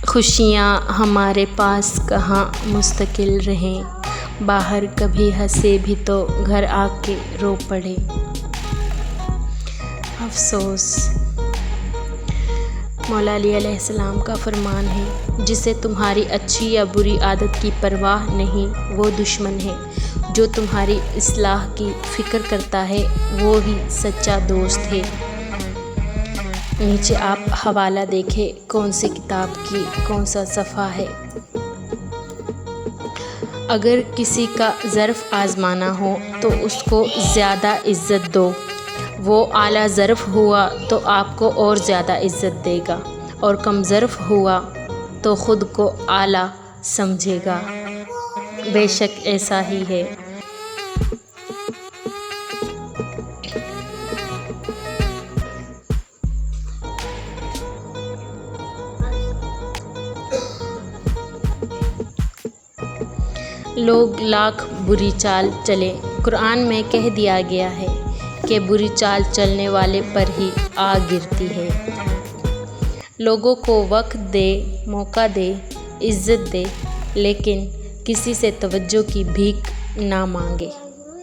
خوشیاں ہمارے پاس کہاں مستقل رہیں، باہر کبھی ہنسے بھی تو گھر آ کے رو پڑے۔ افسوس، مولا علی علیہ السلام کا فرمان ہے، جسے تمہاری اچھی یا بری عادت کی پرواہ نہیں وہ دشمن ہے، جو تمہاری اصلاح کی فکر کرتا ہے وہ ہی سچا دوست ہے۔ نیچے آپ حوالہ دیکھیں کون سی کتاب کی کون سا صفحہ ہے۔ اگر کسی کا ظرف آزمانا ہو تو اس کو زیادہ عزت دو، وہ اعلیٰ ظرف ہوا تو آپ کو اور زیادہ عزت دے گا، اور کم ظرف ہوا تو خود کو اعلیٰ سمجھے گا۔ بے شک ایسا ہی ہے۔ لوگ لاکھ بری چال چلیں، قرآن میں کہہ دیا گیا ہے کہ بری چال چلنے والے پر ہی آگ گرتی ہے۔ لوگوں کو وقت دے، موقع دے، عزت دے، لیکن کسی سے توجہ کی بھیک نہ مانگے۔